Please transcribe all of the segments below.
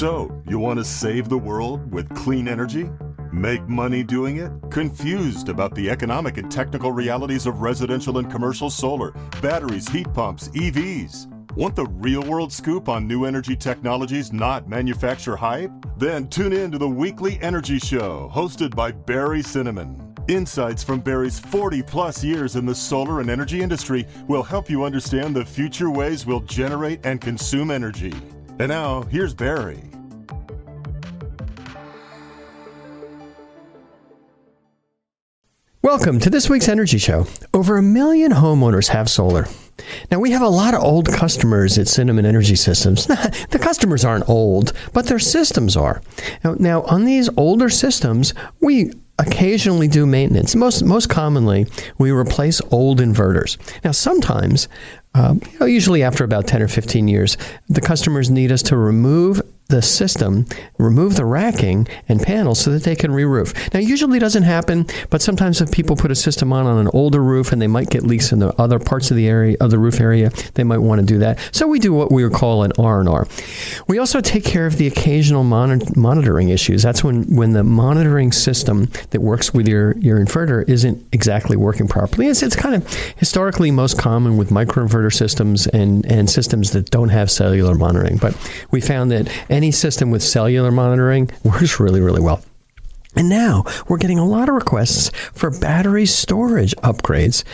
So, you want to save the world with clean energy? Make money doing it? Confused about the economic and technical realities of residential and commercial solar, batteries, heat pumps, EVs? Want the real-world scoop on new energy technologies, not manufacturer hype? Then tune in to the Weekly Energy Show, hosted by Barry Cinnamon. Insights from Barry's 40-plus years in the solar and energy industry will help you understand the future ways we'll generate and consume energy. And now, here's Barry. Welcome to this week's Energy Show. Over 1 million homeowners have solar. Now, we have a lot of old customers at Cinnamon Energy Systems. The customers aren't old, but their systems are. Now, on these older systems, we occasionally do maintenance. Most commonly, we replace old inverters. Now, sometimes, usually after about 10 or 15 years, the customers need us to remove the system, remove the racking and panels so that they can re-roof. Now, usually doesn't happen, but sometimes if people put a system on an older roof and they might get leaks in the other parts of the area, of the roof area, they might want to do that. So we do what we would call an R&R. We also take care of the occasional monitoring issues. That's when the monitoring system that works with your inverter isn't exactly working properly. It's kind of historically most common with microinverter systems and systems that don't have cellular monitoring. But we found that any system with cellular monitoring works really, really well. And now we're getting a lot of requests for battery storage upgrades.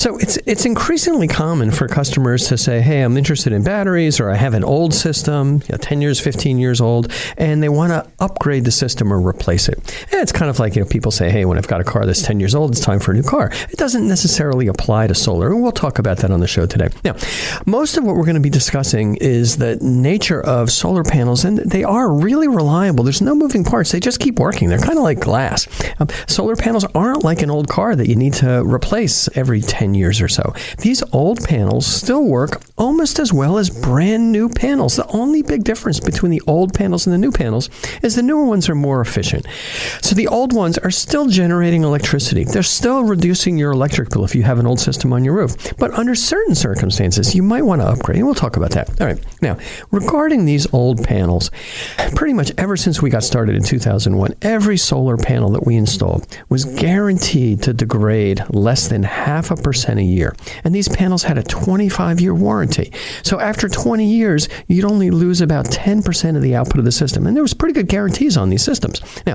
So it's increasingly common for customers to say, hey, I'm interested in batteries, or I have an old system, 10 years, 15 years old, and they want to upgrade the system or replace it. And it's kind of like, people say, hey, when I've got a car that's 10 years old, it's time for a new car. It doesn't necessarily apply to solar, and we'll talk about that on the show today. Now, most of what we're going to be discussing is the nature of solar panels, and they are really reliable. There's no moving parts. They just keep working. They're kind of like glass. Solar panels aren't like an old car that you need to replace every 10 years or so. These old panels still work almost as well as brand new panels. The only big difference between the old panels and the new panels is the newer ones are more efficient. So the old ones are still generating electricity. They're still reducing your electric bill if you have an old system on your roof. But under certain circumstances, you might want to upgrade. And we'll talk about that. All right. Now, regarding these old panels, pretty much ever since we got started in 2001, every solar panel that we installed was guaranteed to degrade less than 0.5% a year. And these panels had a 25-year warranty. So after 20 years, you'd only lose about 10% of the output of the system. And there was pretty good guarantees on these systems. Now,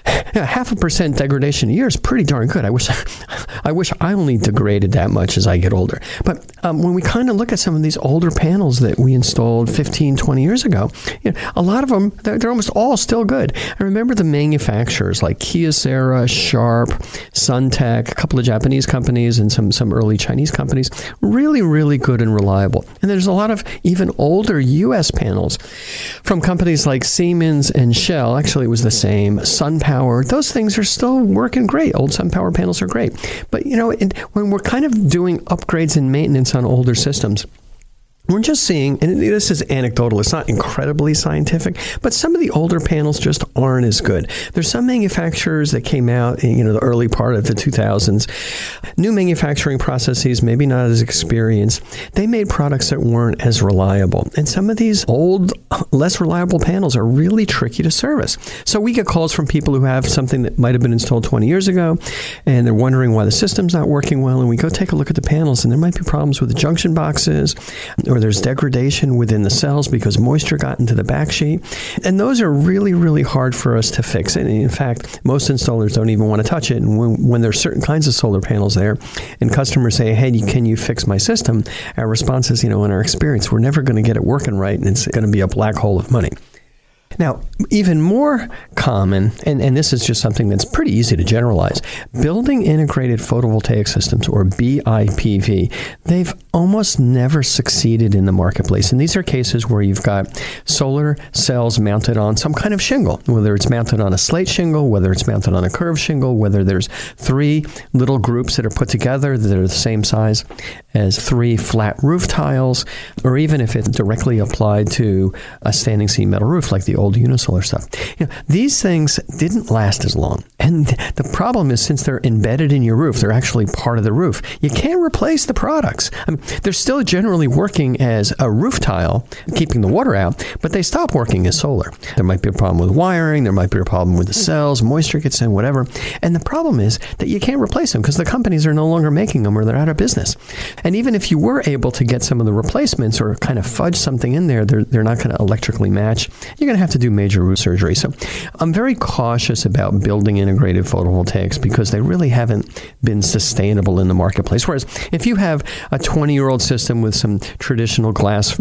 0.5% degradation a year is pretty darn good. I wish I only degraded that much as I get older. But when we kind of look at some of these older panels that we installed 15, 20 years ago, a lot of them, they're almost all still good. I remember the manufacturers like Kyocera, Sharp, Suntech, a couple of Japanese companies, and some early Chinese companies, really, really good and reliable. And there's a lot of even older U.S. panels from companies like Siemens and Shell. Actually, it was the same. SunPower. Those things are still working great. Old SunPower panels are great. But, when we're kind of doing upgrades and maintenance on older systems, we're just seeing, and this is anecdotal, it's not incredibly scientific, but some of the older panels just aren't as good. There's some manufacturers that came out in the early part of the 2000s, new manufacturing processes, maybe not as experienced. They made products that weren't as reliable. And some of these old, less reliable panels are really tricky to service. So we get calls from people who have something that might have been installed 20 years ago, and they're wondering why the system's not working well. And we go take a look at the panels, and there might be problems with the junction boxes, or there's degradation within the cells because moisture got into the backsheet. And those are really, really hard for us to fix. And in fact, most installers don't even want to touch it. And when there's certain kinds of solar panels there, and customers say, hey, can you fix my system? Our response is, in our experience, we're never going to get it working right, and it's going to be a black hole of money. Now, even more common, and this is just something that's pretty easy to generalize, building integrated photovoltaic systems, or BIPV, they've almost never succeeded in the marketplace. And these are cases where you've got solar cells mounted on some kind of shingle, whether it's mounted on a slate shingle, whether it's mounted on a curved shingle, whether there's 3 little groups that are put together that are the same size. as 3 flat roof tiles, or even if it's directly applied to a standing seam metal roof like the old Unisolar stuff. These things didn't last as long. And the problem is, since they're embedded in your roof, they're actually part of the roof. You can't replace the products. I mean, they're still generally working as a roof tile, keeping the water out, but they stop working as solar. There might be a problem with wiring, there might be a problem with the cells, moisture gets in, whatever. And the problem is that you can't replace them because the companies are no longer making them or they're out of business. And even if you were able to get some of the replacements or kind of fudge something in there, they're not going to electrically match. You're going to have to do major roof surgery. So I'm very cautious about building integrated photovoltaics because they really haven't been sustainable in the marketplace. Whereas if you have a 20-year-old system with some traditional glass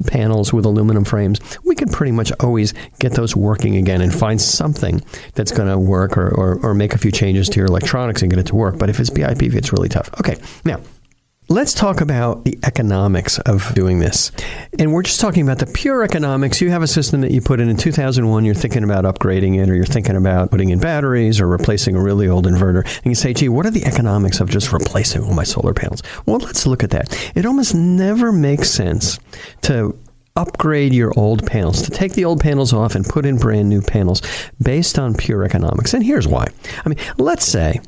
panels with aluminum frames, we can pretty much always get those working again and find something that's going to work or make a few changes to your electronics and get it to work. But if it's BIPV, it's really tough. Okay, now, let's talk about the economics of doing this. And we're just talking about the pure economics. You have a system that you put in 2001, you're thinking about upgrading it, or you're thinking about putting in batteries or replacing a really old inverter. And you say, gee, what are the economics of just replacing all my solar panels? Well, let's look at that. It almost never makes sense to upgrade your old panels, to take the old panels off and put in brand new panels based on pure economics. And here's why. I mean, let's say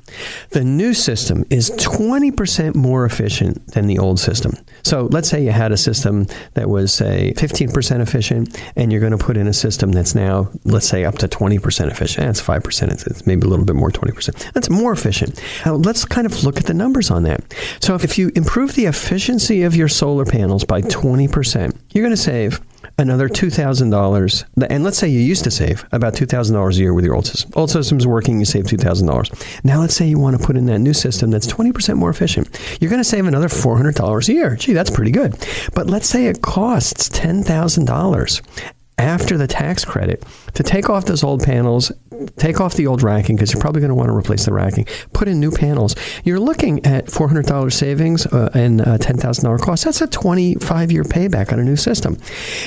the new system is 20% more efficient than the old system. So let's say you had a system that was, say, 15% efficient, and you're going to put in a system that's now, let's say, up to 20% efficient. That's 5%. It's maybe a little bit more, 20%. That's more efficient. Now, let's kind of look at the numbers on that. So if you improve the efficiency of your solar panels by 20%, you're going to save another $2,000. And let's say you used to save about $2,000 a year with your old system. Old system's working, you save $2,000. Now let's say you want to put in that new system that's 20% more efficient. You're going to save another $400 a year. Gee, that's pretty good. But let's say it costs $10,000 after the tax credit to take off those old panels, take off the old racking, because you're probably going to want to replace the racking, put in new panels. You're looking at $400 savings and $10,000 cost. That's a 25-year payback on a new system.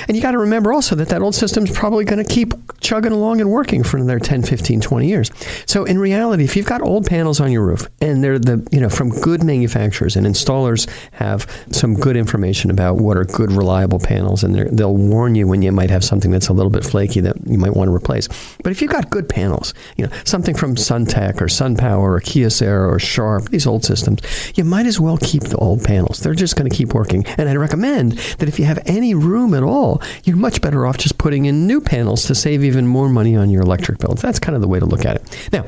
And you got to remember also that old system's probably going to keep chugging along and working for another 10, 15, 20 years. So in reality, if you've got old panels on your roof and they're from good manufacturers, and installers have some good information about what are good, reliable panels, and they'll warn you when you might have something that's a little bit flaky that you might want to replace. But if you've got good panels, something from SunTech or SunPower or Kyocera or Sharp, these old systems, you might as well keep the old panels. They're just going to keep working. And I'd recommend that if you have any room at all, you're much better off just putting in new panels to save even more money on your electric bills. That's kind of the way to look at it. Now,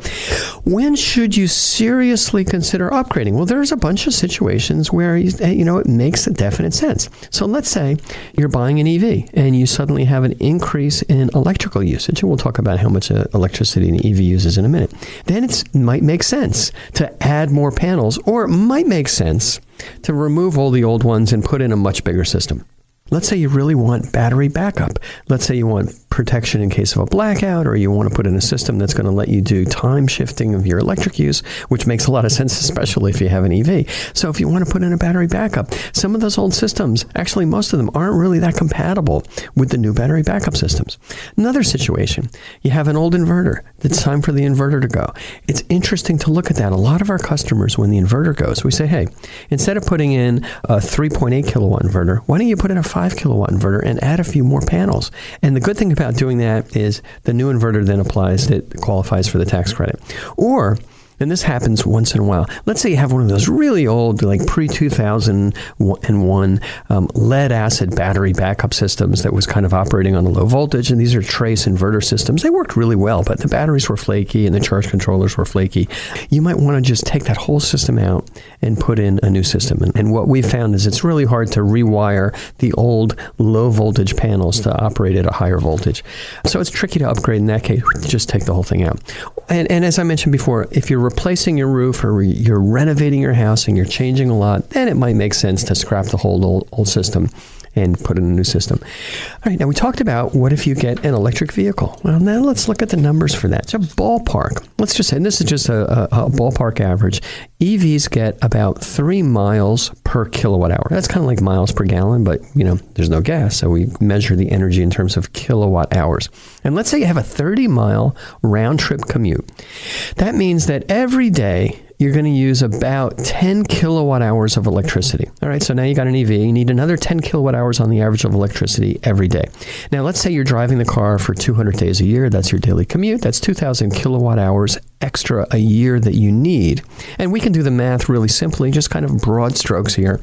when should you seriously consider upgrading? Well, there's a bunch of situations where it makes a definite sense. So let's say you're buying an EV and you suddenly have an increase in electrical usage, and we'll talk about how much electricity an EV uses in a minute. Then it might make sense to add more panels, or it might make sense to remove all the old ones and put in a much bigger system. Let's say you really want battery backup. Let's say you want protection in case of a blackout, or you want to put in a system that's going to let you do time shifting of your electric use, which makes a lot of sense, especially if you have an EV. So if you want to put in a battery backup, some of those old systems, actually most of them, aren't really that compatible with the new battery backup systems. Another situation, you have an old inverter. It's time for the inverter to go. It's interesting to look at that. A lot of our customers, when the inverter goes, we say, hey, instead of putting in a 3.8 kilowatt inverter, why don't you put in a 5 kilowatt inverter and add a few more panels? And the good thing about doing that is the new inverter then applies, that qualifies for the tax credit. Or, and this happens once in a while, let's say you have one of those really old, like pre-2001 lead acid battery backup systems that was kind of operating on a low voltage, and these are trace inverter systems. They worked really well, but the batteries were flaky and the charge controllers were flaky. You might want to just take that whole system out and put in a new system. And what we've found is it's really hard to rewire the old low voltage panels to operate at a higher voltage. So it's tricky to upgrade. In that case, just take the whole thing out. And as I mentioned before, if you're replacing your roof or you're renovating your house and you're changing a lot, then it might make sense to scrap the whole old system and put in a new system. All right, now we talked about what if you get an electric vehicle. Well, now let's look at the numbers for that. It's a ballpark. Let's just say, and this is just a ballpark average, EVs get about 3 miles per kilowatt hour. That's kind of like miles per gallon, but there's no gas, so we measure the energy in terms of kilowatt hours. And let's say you have a 30-mile round-trip commute. That means that every day you're going to use about 10 kilowatt hours of electricity. All right, so now you got an EV. You need another 10 kilowatt hours on the average of electricity every day. Now, let's say you're driving the car for 200 days a year. That's your daily commute. That's 2,000 kilowatt hours extra a year that you need. And we can do the math really simply, just kind of broad strokes here.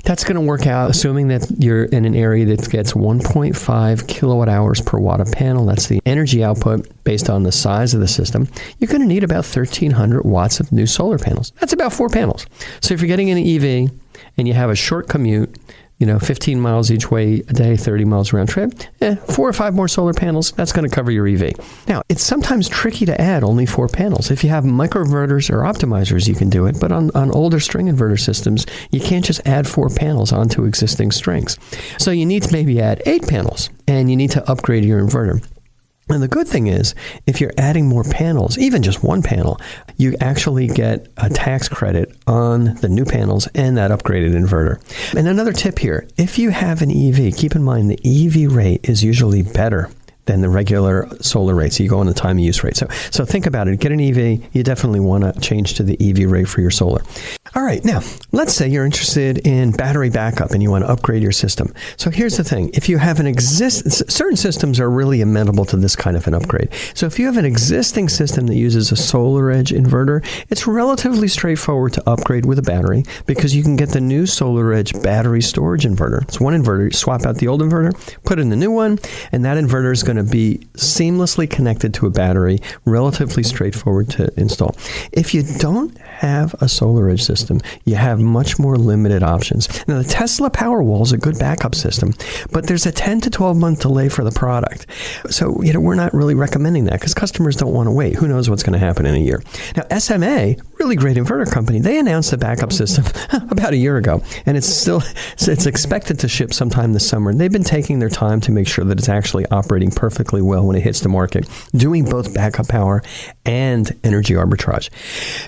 That's going to work out, assuming that you're in an area that gets 1.5 kilowatt hours per watt of panel. That's the energy output based on the size of the system. You're going to need about 1,300 watts of new solar panels. That's about 4 panels. So if you're getting an EV and you have a short commute, 15 miles each way a day, 30 miles round trip, 4 or 5 more solar panels, that's going to cover your EV. Now, it's sometimes tricky to add only 4 panels. If you have microinverters or optimizers, you can do it, but on older string inverter systems, you can't just add 4 panels onto existing strings. So you need to maybe add 8 panels, and you need to upgrade your inverter. And the good thing is, if you're adding more panels, even just 1 panel, you actually get a tax credit on the new panels and that upgraded inverter. And another tip here, if you have an EV, keep in mind the EV rate is usually better than the regular solar rate. So you go on the time of use rate. So think about it. Get an EV. You definitely want to change to the EV rate for your solar. All right. Now, let's say you're interested in battery backup and you want to upgrade your system. So here's the thing. If you have certain systems are really amenable to this kind of an upgrade. So if you have an existing system that uses a SolarEdge inverter, it's relatively straightforward to upgrade with a battery because you can get the new SolarEdge battery storage inverter. It's one inverter. You swap out the old inverter, put in the new one, and that inverter is going to be seamlessly connected to a battery, relatively straightforward to install. If you don't have a SolarEdge system, you have much more limited options. Now, the Tesla Powerwall is a good backup system, but there's a 10 to 12 month delay for the product. So, we're not really recommending that because customers don't want to wait. Who knows what's going to happen in a year? Now, SMA, really great inverter company, they announced a backup system about a year ago, and it's expected to ship sometime this summer. They've been taking their time to make sure that it's actually operating perfectly well when it hits the market, doing both backup power and energy arbitrage.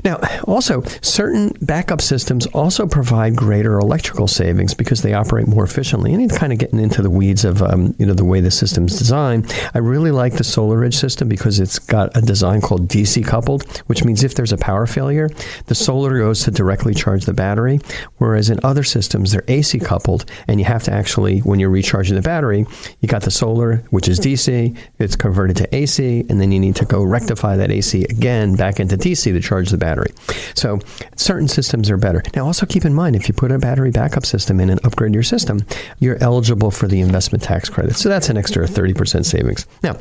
Now, also, certain backup systems also provide greater electrical savings because they operate more efficiently. And it's kind of getting into the weeds of the way the system's designed. I really like the SolarEdge system because it's got a design called DC coupled, which means if there's a power failure, the solar goes to directly charge the battery, whereas in other systems, they're AC coupled, and you have to actually, when you're recharging the battery, you got the solar, which is DC, it's converted to AC, and then you need to go rectify that AC again back into DC to charge the battery. So certain systems are better. Now, also keep in mind, if you put a battery backup system in and upgrade your system, you're eligible for the investment tax credit. So that's an extra 30% savings. Now,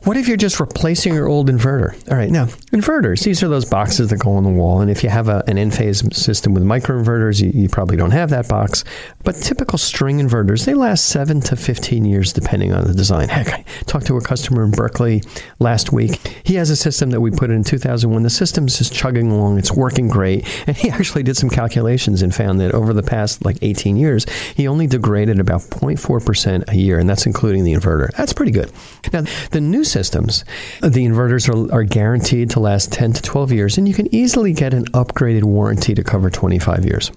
what if you're just replacing your old inverter? All right, now, inverters, these are those boxes that go on the wall. And if you have an N-phase system with microinverters, you probably don't have that box. But typical string inverters, they last 7 to 15 years depending on the design. Heck, I talked to a customer in Berkeley last week. He has a system that we put in 2001. The system's just chugging along. It's working great. And he actually did some calculations and found that over the past 18 years, he only degraded about 0.4% a year, and that's including the inverter. That's pretty good. Now, the new systems, the inverters are guaranteed to last 10 to 12 years, and you can easily get an upgraded warranty to cover 25 years.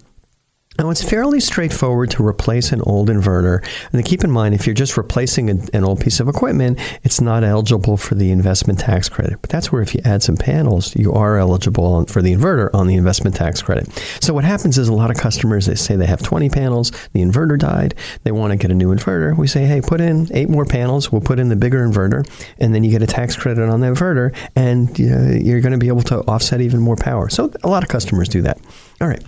Now, it's fairly straightforward to replace an old inverter. And keep in mind, if you're just replacing an old piece of equipment, it's not eligible for the investment tax credit. But that's where if you add some panels, you are eligible for the inverter on the investment tax credit. So what happens is a lot of customers, they say they have 20 panels, the inverter died, they want to get a new inverter. We say, hey, put in 8 more panels, we'll put in the bigger inverter, and then you get a tax credit on the inverter, and you're going to be able to offset even more power. So a lot of customers do that. All right.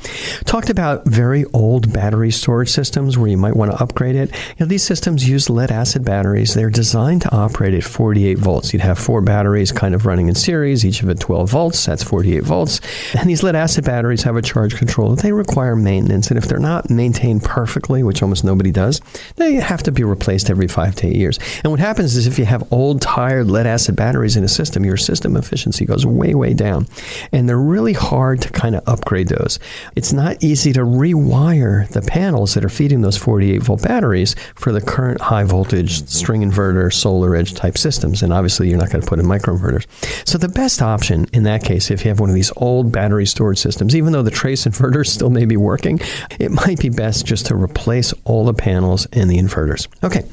Talked about very old battery storage systems where you might want to upgrade it. These systems use lead-acid batteries. They're designed to operate at 48 volts. You'd have 4 batteries kind of running in series, each of it 12 volts. That's 48 volts. And these lead-acid batteries have a charge controller. They require maintenance. And if they're not maintained perfectly, which almost nobody does, they have to be replaced every 5 to 8 years. And what happens is if you have old, tired lead-acid batteries in a system, your system efficiency goes way, way down. And they're really hard to kind of upgrade those. It's not easy to rewire the panels that are feeding those 48-volt batteries for the current high-voltage string inverter, SolarEdge type systems. And obviously, you're not going to put in microinverters. So the best option in that case, if you have one of these old battery storage systems, even though the trace inverters still may be working, it might be best just to replace all the panels and the inverters. Okay.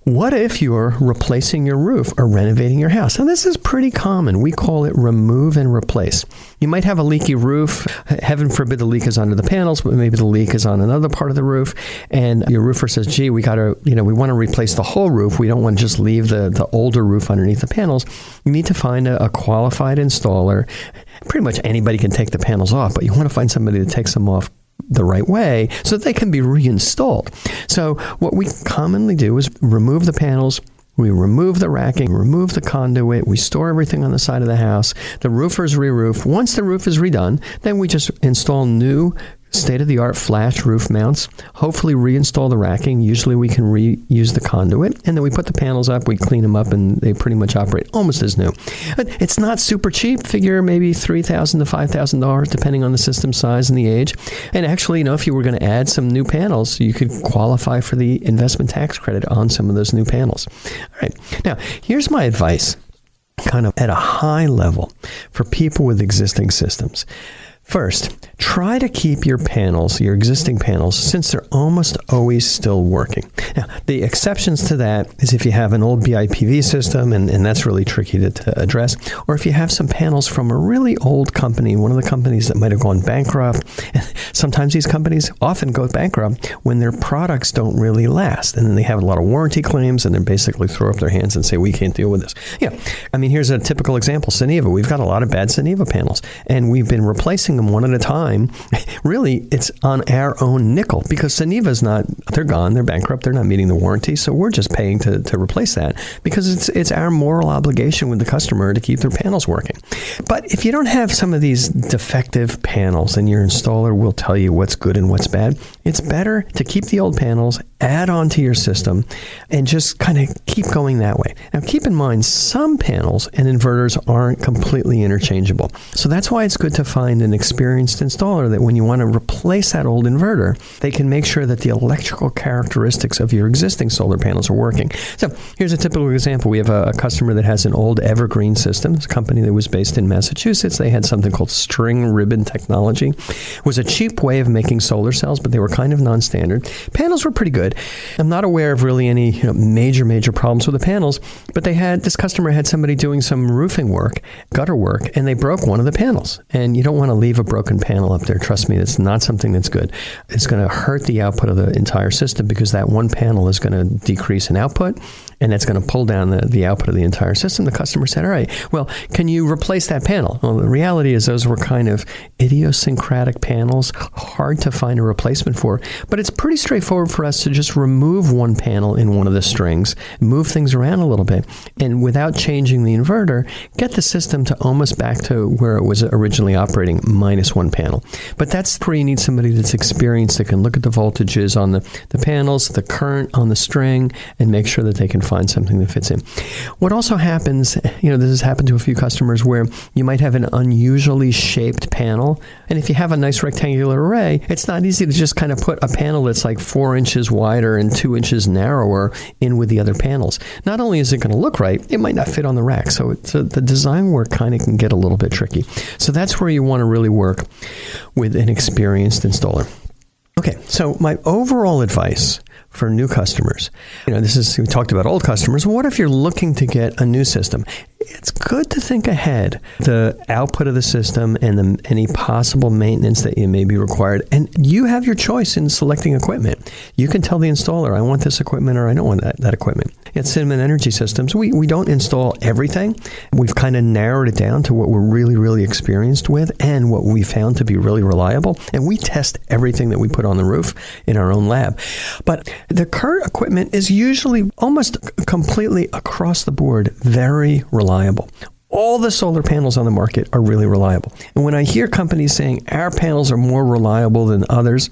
What if you're replacing your roof or renovating your house? And this is pretty common. We call it remove and replace. You might have a leaky roof. Heaven forbid the leak is under the panels, but maybe the leak is on another part of the roof. And your roofer says, gee, we want to replace the whole roof. We don't want to just leave the older roof underneath the panels. You need to find a qualified installer. Pretty much anybody can take the panels off, but you want to find somebody that takes them off the right way so that they can be reinstalled. So what we commonly do is remove the panels, we remove the racking, remove the conduit, we store everything on the side of the house, the roofers re-roof. Once the roof is redone, then we just install new state-of-the-art flash roof mounts, hopefully reinstall the racking. Usually we can reuse the conduit, and then we put the panels up, we clean them up, and they pretty much operate almost as new. But it's not super cheap. Figure maybe $3,000 to $5,000, depending on the system size and the age. And actually, if you were going to add some new panels, you could qualify for the investment tax credit on some of those new panels. All right. Now, here's my advice, kind of at a high level, for people with existing systems. First, try to keep your panels, your existing panels, since they're almost always still working. Now, the exceptions to that is if you have an old BIPV system, and that's really tricky to address, or if you have some panels from a really old company, one of the companies that might have gone bankrupt. Sometimes these companies often go bankrupt when their products don't really last, and then they have a lot of warranty claims, and they basically throw up their hands and say, we can't deal with this. Yeah, here's a typical example, Suniva. We've got a lot of bad Suniva panels, and we've been replacing them one at a time. Really, it's on our own nickel because Suniva's they're gone, they're bankrupt, they're not meeting the warranty, so we're just paying to replace that because it's our moral obligation with the customer to keep their panels working. But if you don't have some of these defective panels, and your installer will tell you what's good and what's bad, it's better to keep the old panels, add on to your system, and just kind of keep going that way. Now, keep in mind, some panels and inverters aren't completely interchangeable. So that's why it's good to find an experienced installer that when you want to replace that old inverter, they can make sure that the electrical characteristics of your existing solar panels are working. So here's a typical example. We have a customer that has an old Evergreen system. It's a company that was based in Massachusetts. They had something called string ribbon technology. It was a cheap way of making solar cells, but they were kind of non-standard. Panels were pretty good. I'm not aware of really any major problems with the panels, but this customer had somebody doing some roofing work, gutter work, and they broke one of the panels. And you don't want to leave a broken panel up there. Trust me, it's not something that's good. It's going to hurt the output of the entire system because that one panel is going to decrease in output, and that's going to pull down the output of the entire system. The customer said, all right, well, can you replace that panel? Well, the reality is those were kind of idiosyncratic panels, hard to find a replacement for, but it's pretty straightforward for us to just remove one panel in one of the strings, move things around a little bit, and without changing the inverter, get the system to almost back to where it was originally operating, minus one panel. But that's where you need somebody that's experienced that can look at the voltages on the panels, the current on the string, and make sure that they can find something that fits in. What also happens, this has happened to a few customers where you might have an unusually shaped panel, and if you have a nice rectangular array, it's not easy to just kind of put a panel that's like 4 inches wider and 2 inches narrower in with the other panels. Not only is it going to look right, it might not fit on the rack, so the design work kind of can get a little bit tricky. So that's where you want to really work with an experienced installer. Okay, so my overall advice for new customers, we talked about old customers. What if you're looking to get a new system? It's good to think ahead, the output of the system and any possible maintenance that you may be required. And you have your choice in selecting equipment. You can tell the installer, I want this equipment or I don't want that equipment. At Cinnamon Energy Systems, we don't install everything. We've kind of narrowed it down to what we're really, really experienced with and what we found to be really reliable. And we test everything that we put on the roof in our own lab. But the current equipment is usually almost completely across the board very reliable. All the solar panels on the market are really reliable. And when I hear companies saying our panels are more reliable than others,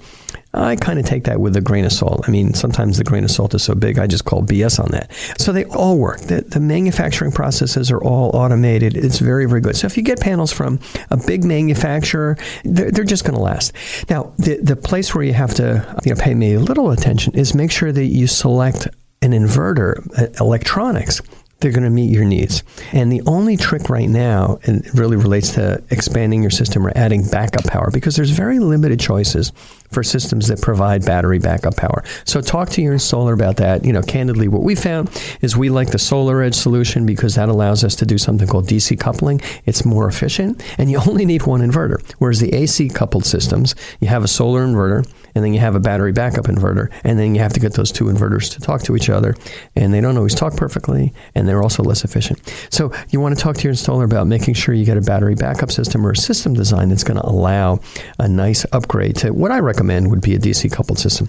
I kind of take that with a grain of salt. Sometimes the grain of salt is so big, I just call BS on that. So they all work. The manufacturing processes are all automated. It's very, very good. So if you get panels from a big manufacturer, they're just going to last. Now, the place where you have to pay me a little attention is make sure that you select an inverter, electronics, they're going to meet your needs. And the only trick right now, and it really relates to expanding your system or adding backup power, because there's very limited choices for systems that provide battery backup power. So talk to your installer about that. Candidly, what we found is we like the SolarEdge solution because that allows us to do something called DC coupling. It's more efficient, and you only need one inverter. Whereas the AC coupled systems, you have a solar inverter, and then you have a battery backup inverter, and then you have to get those two inverters to talk to each other, and they don't always talk perfectly, and they're also less efficient. So you want to talk to your installer about making sure you get a battery backup system or a system design that's going to allow a nice upgrade to what I recommend would be a DC coupled system.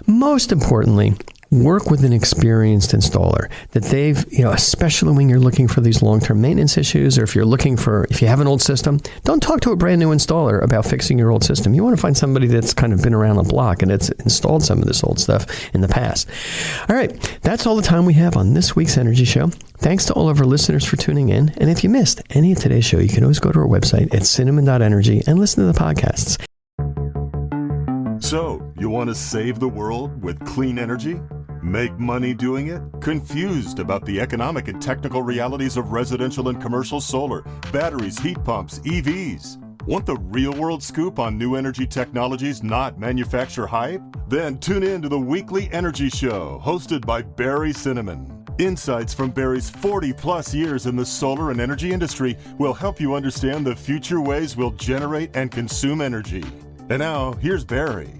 Most importantly, work with an experienced installer that they've, especially when you're looking for these long-term maintenance issues, or if you have an old system, don't talk to a brand new installer about fixing your old system. You want to find somebody that's kind of been around the block and that's installed some of this old stuff in the past. All right, that's all the time we have on this week's Energy Show. Thanks to all of our listeners for tuning in. And if you missed any of today's show, you can always go to our website at cinnamon.energy and listen to the podcasts. So, you want to save the world with clean energy? Make money doing it? Confused about the economic and technical realities of residential and commercial solar, batteries, heat pumps, EVs? Want the real-world scoop on new energy technologies, not manufacturer hype? Then tune in to the Weekly Energy Show, hosted by Barry Cinnamon. Insights from Barry's 40-plus years in the solar and energy industry will help you understand the future ways we'll generate and consume energy. And now, here's Barry.